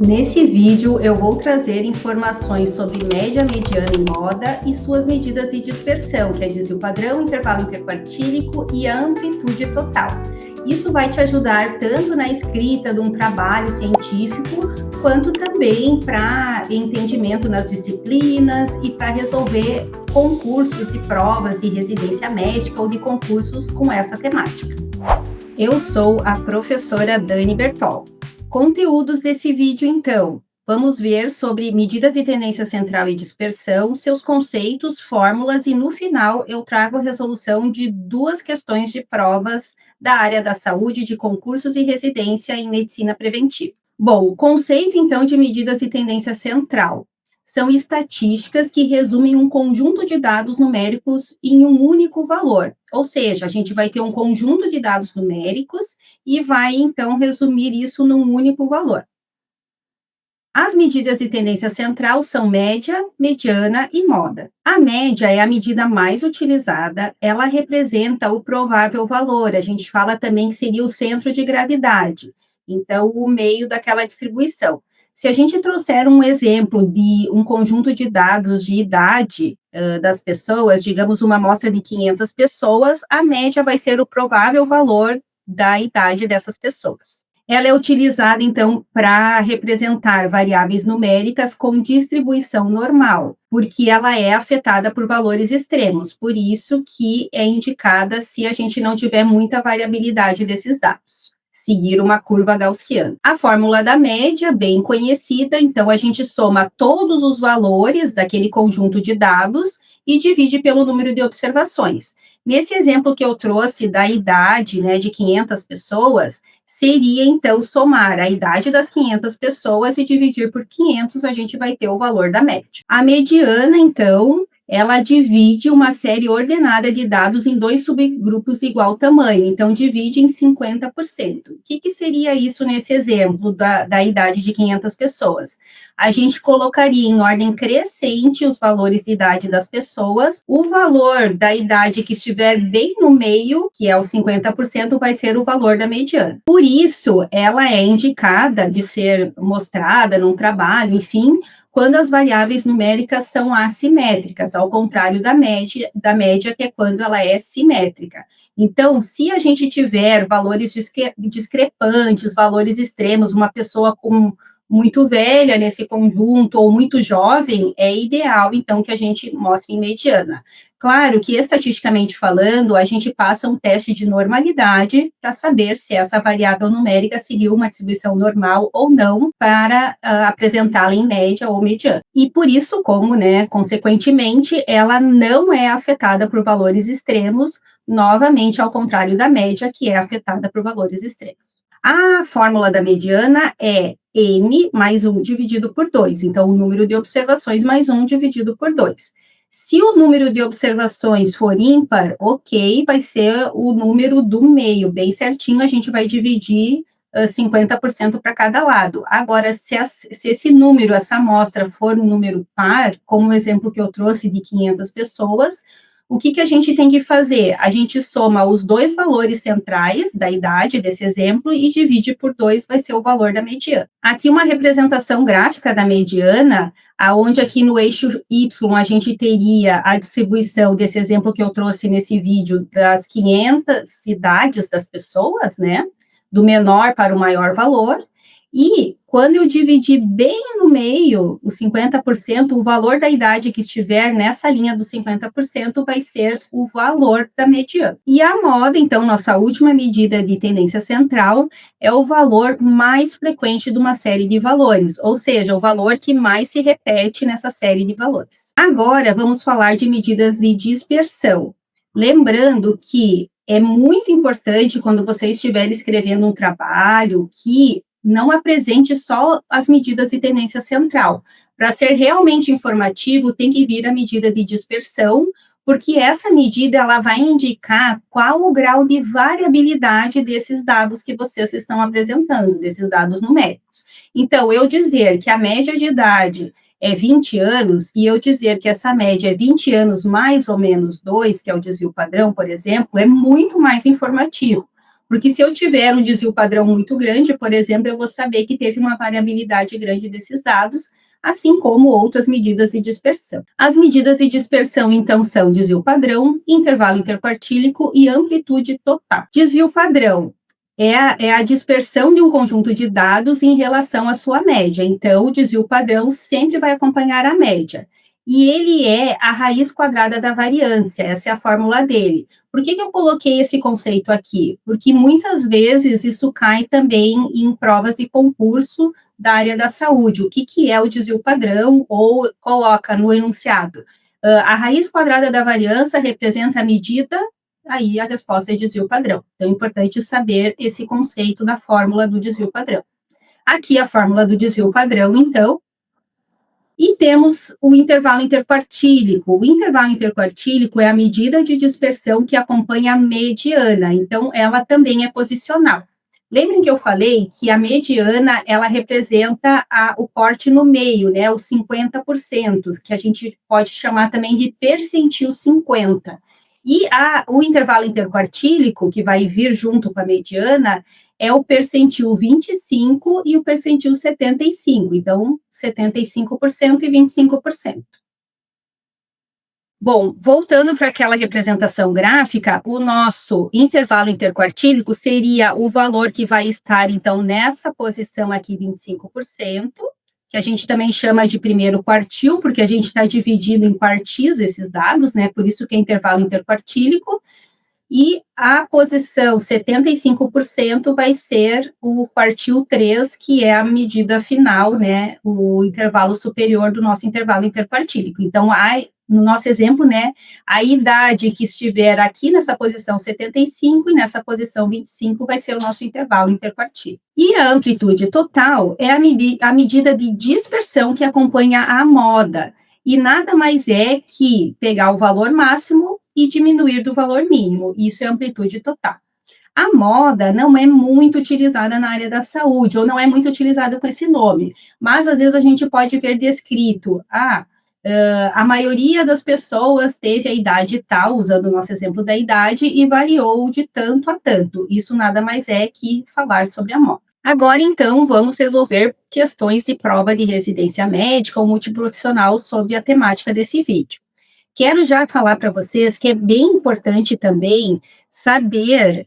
Nesse vídeo, eu vou trazer informações sobre média, mediana e moda e suas medidas de dispersão, que é desvio padrão, intervalo interquartílico e a amplitude total. Isso vai te ajudar tanto na escrita de um trabalho científico, quanto também para entendimento nas disciplinas e para resolver concursos de provas de residência médica ou de concursos com essa temática. Eu sou a professora Dani Bertol. Conteúdos desse vídeo, então. Vamos ver sobre medidas de tendência central e dispersão, seus conceitos, fórmulas e, no final, eu trago a resolução de 2 questões de provas da área da saúde, de concursos e residência em medicina preventiva. Bom, o conceito, então, de medidas de tendência central são estatísticas que resumem um conjunto de dados numéricos em um único valor. Ou seja, a gente vai ter um conjunto de dados numéricos e vai, então, resumir isso num único valor. As medidas de tendência central são média, mediana e moda. A média é a medida mais utilizada, ela representa o provável valor, a gente fala também que seria o centro de gravidade, então, o meio daquela distribuição. Se a gente trouxer um exemplo de um conjunto de dados de idade das pessoas, digamos uma amostra de 500 pessoas, a média vai ser o provável valor da idade dessas pessoas. Ela é utilizada, então, para representar variáveis numéricas com distribuição normal, porque ela é afetada por valores extremos, por isso que é indicada se a gente não tiver muita variabilidade desses dados. Seguir uma curva gaussiana. A fórmula da média, bem conhecida, então a gente soma todos os valores daquele conjunto de dados e divide pelo número de observações. Nesse exemplo que eu trouxe da idade, de 500 pessoas, seria, então, somar a idade das 500 pessoas e dividir por 500, a gente vai ter o valor da média. A mediana, então, ela divide uma série ordenada de dados em 2 subgrupos de igual tamanho, então divide em 50%. O que seria isso nesse exemplo da idade de 500 pessoas? A gente colocaria em ordem crescente os valores de idade das pessoas, o valor da idade que estiver bem no meio, que é os 50%, vai ser o valor da mediana. Por isso, ela é indicada de ser mostrada num trabalho, enfim, quando as variáveis numéricas são assimétricas, ao contrário da média, que é quando ela é simétrica. Então, se a gente tiver valores discrepantes, valores extremos, uma pessoa muito velha nesse conjunto ou muito jovem, é ideal, então, que a gente mostre em mediana. Claro que, estatisticamente falando, a gente passa um teste de normalidade para saber se essa variável numérica seguiu uma distribuição normal ou não para apresentá-la em média ou mediana. E por isso, consequentemente, ela não é afetada por valores extremos, novamente ao contrário da média, que é afetada por valores extremos. A fórmula da mediana é N mais 1 dividido por 2, então o número de observações mais 1 dividido por 2. Se o número de observações for ímpar, ok, vai ser o número do meio, bem certinho, a gente vai dividir 50% para cada lado. Agora, se esse número, essa amostra for um número par, como o exemplo que eu trouxe de 500 pessoas, o que a gente tem que fazer? A gente soma os 2 valores centrais da idade desse exemplo e divide por 2, vai ser o valor da mediana. Aqui uma representação gráfica da mediana, aonde aqui no eixo Y a gente teria a distribuição desse exemplo que eu trouxe nesse vídeo das 500 idades das pessoas, do menor para o maior valor, e quando eu dividir bem no meio, os 50%, o valor da idade que estiver nessa linha dos 50% vai ser o valor da mediana. E a moda, então, nossa última medida de tendência central, é o valor mais frequente de uma série de valores, ou seja, o valor que mais se repete nessa série de valores. Agora, vamos falar de medidas de dispersão. Lembrando que é muito importante, quando você estiver escrevendo um trabalho, que não apresente só as medidas de tendência central. Para ser realmente informativo, tem que vir a medida de dispersão, porque essa medida ela vai indicar qual o grau de variabilidade desses dados que vocês estão apresentando, desses dados numéricos. Então, eu dizer que a média de idade é 20 anos, e eu dizer que essa média é 20 anos mais ou menos 2, que é o desvio padrão, por exemplo, é muito mais informativo, Porque se eu tiver um desvio padrão muito grande, por exemplo, eu vou saber que teve uma variabilidade grande desses dados, assim como outras medidas de dispersão. As medidas de dispersão, então, são desvio padrão, intervalo interquartílico e amplitude total. Desvio padrão é a dispersão de um conjunto de dados em relação à sua média. Então, o desvio padrão sempre vai acompanhar a média. E ele é a raiz quadrada da variância, essa é a fórmula dele. Por que eu coloquei esse conceito aqui? Porque muitas vezes isso cai também em provas de concurso da área da saúde. O que é o desvio padrão? Ou coloca no enunciado. A raiz quadrada da variância representa a medida, aí a resposta é desvio padrão. Então, é importante saber esse conceito da fórmula do desvio padrão. Aqui a fórmula do desvio padrão, então, e temos o intervalo interquartílico. O intervalo interquartílico é a medida de dispersão que acompanha a mediana, então ela também é posicional. Lembrem que eu falei que a mediana, ela representa o corte no meio, né, os 50%, que a gente pode chamar também de percentil 50. E o intervalo interquartílico, que vai vir junto com a mediana, é o percentil 25 e o percentil 75. Então, 75% e 25%. Bom, voltando para aquela representação gráfica, o nosso intervalo interquartílico seria o valor que vai estar, então, nessa posição aqui, 25%, que a gente também chama de primeiro quartil, porque a gente está dividindo em quartis esses dados, né? Por isso que é intervalo interquartílico. E a posição 75% vai ser o quartil 3, que é a medida final, né, o intervalo superior do nosso intervalo interquartílico. Então, no nosso exemplo, né, a idade que estiver aqui nessa posição 75 e nessa posição 25 vai ser o nosso intervalo interquartílico. E a amplitude total é a medida de dispersão que acompanha a moda, e nada mais é que pegar o valor máximo e diminuir do valor mínimo. Isso é amplitude total. A moda não é muito utilizada na área da saúde, ou não é muito utilizada com esse nome, mas às vezes a gente pode ver descrito, a maioria das pessoas teve a idade tal, usando o nosso exemplo da idade, e variou de tanto a tanto. Isso nada mais é que falar sobre a moda. Agora, então, vamos resolver questões de prova de residência médica ou multiprofissional sobre a temática desse vídeo. Quero já falar para vocês que é bem importante também saber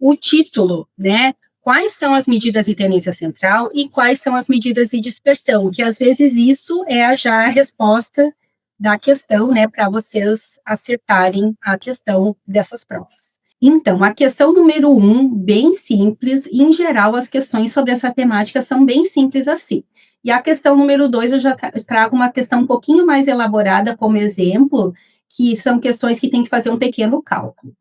o título, né? Quais são as medidas de tendência central e quais são as medidas de dispersão, que às vezes isso é já a resposta da questão, né, para vocês acertarem a questão dessas provas. Então, a questão número 1, bem simples, em geral as questões sobre essa temática são bem simples assim. E a questão número 2, eu já trago uma questão um pouquinho mais elaborada como exemplo, que são questões que tem que fazer um pequeno cálculo.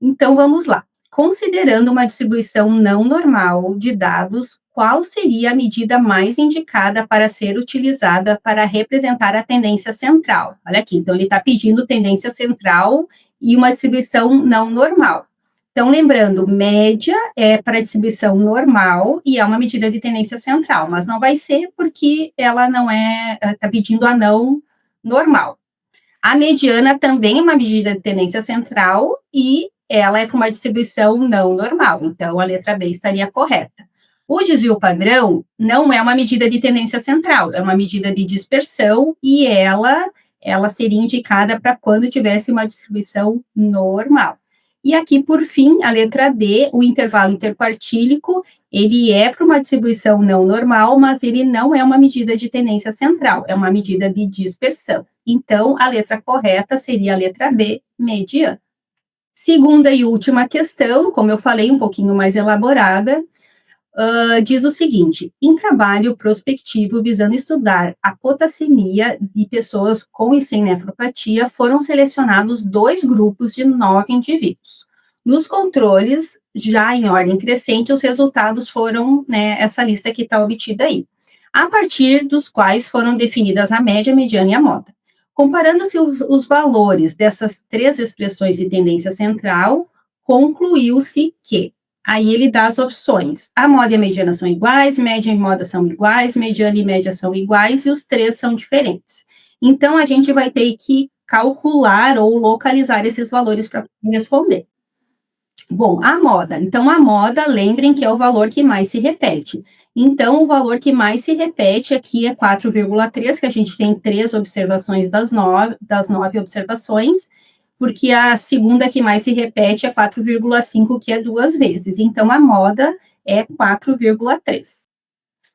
Então, vamos lá. Considerando uma distribuição não normal de dados, qual seria a medida mais indicada para ser utilizada para representar a tendência central? Olha aqui, então ele está pedindo tendência central e uma distribuição não normal. Então, lembrando, média é para distribuição normal e é uma medida de tendência central, mas não vai ser porque ela não está pedindo a não normal. A mediana também é uma medida de tendência central e ela é com uma distribuição não normal, então a letra B estaria correta. O desvio padrão não é uma medida de tendência central, é uma medida de dispersão e ela seria indicada para quando tivesse uma distribuição normal. E aqui, por fim, a letra D, o intervalo interquartílico, ele é para uma distribuição não normal, mas ele não é uma medida de tendência central, é uma medida de dispersão. Então, a letra correta seria a letra B, mediana. Segunda e última questão, como eu falei, um pouquinho mais elaborada, diz o seguinte: em trabalho prospectivo visando estudar a potassemia de pessoas com e sem nefropatia, foram selecionados 2 grupos de 9 indivíduos. Nos controles, já em ordem crescente, os resultados foram, né, essa lista que está obtida aí, a partir dos quais foram definidas a média, a mediana e a moda. Comparando-se os valores dessas 3 expressões de tendência central, concluiu-se que, aí ele dá as opções, a moda e a mediana são iguais, média e moda são iguais, mediana e média são iguais, e os 3 são diferentes. Então, a gente vai ter que calcular ou localizar esses valores para responder. Bom, a moda. Então, a moda, lembrem que é o valor que mais se repete. Então, o valor que mais se repete aqui é 4,3, que a gente tem 3 observações das 9 observações, porque a segunda que mais se repete é 4,5, que é 2 vezes. Então, a moda é 4,3.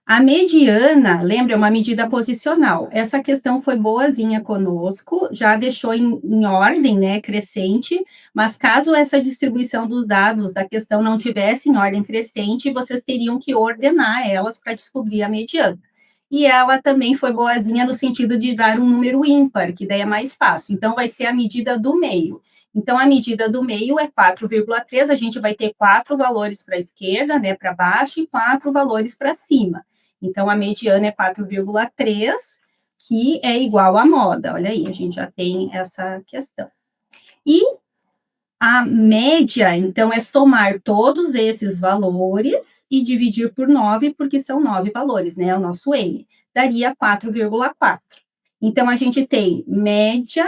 A mediana, lembra, é uma medida posicional. Essa questão foi boazinha conosco, já deixou em ordem, né, crescente, mas caso essa distribuição dos dados da questão não tivesse em ordem crescente, vocês teriam que ordenar elas para descobrir a mediana. E ela também foi boazinha no sentido de dar um número ímpar, que daí é mais fácil. Então, vai ser a medida do meio. Então, a medida do meio é 4,3, a gente vai ter 4 valores para a esquerda, né, para baixo, e 4 valores para cima. Então, a mediana é 4,3, que é igual à moda. Olha aí, a gente já tem essa questão. E a média, então, é somar todos esses valores e dividir por 9, porque são 9 valores, né? O nosso N. Daria 4,4. Então, a gente tem média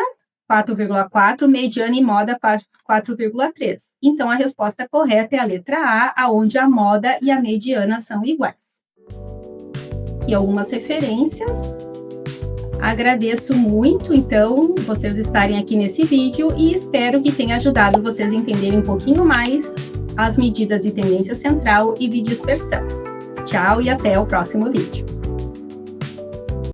4,4, mediana e moda 4,3. Então, a resposta correta é a letra A, onde a moda e a mediana são iguais. Aqui algumas referências. Agradeço muito, então, vocês estarem aqui nesse vídeo e espero que tenha ajudado vocês a entenderem um pouquinho mais as medidas de tendência central e de dispersão. Tchau e até o próximo vídeo.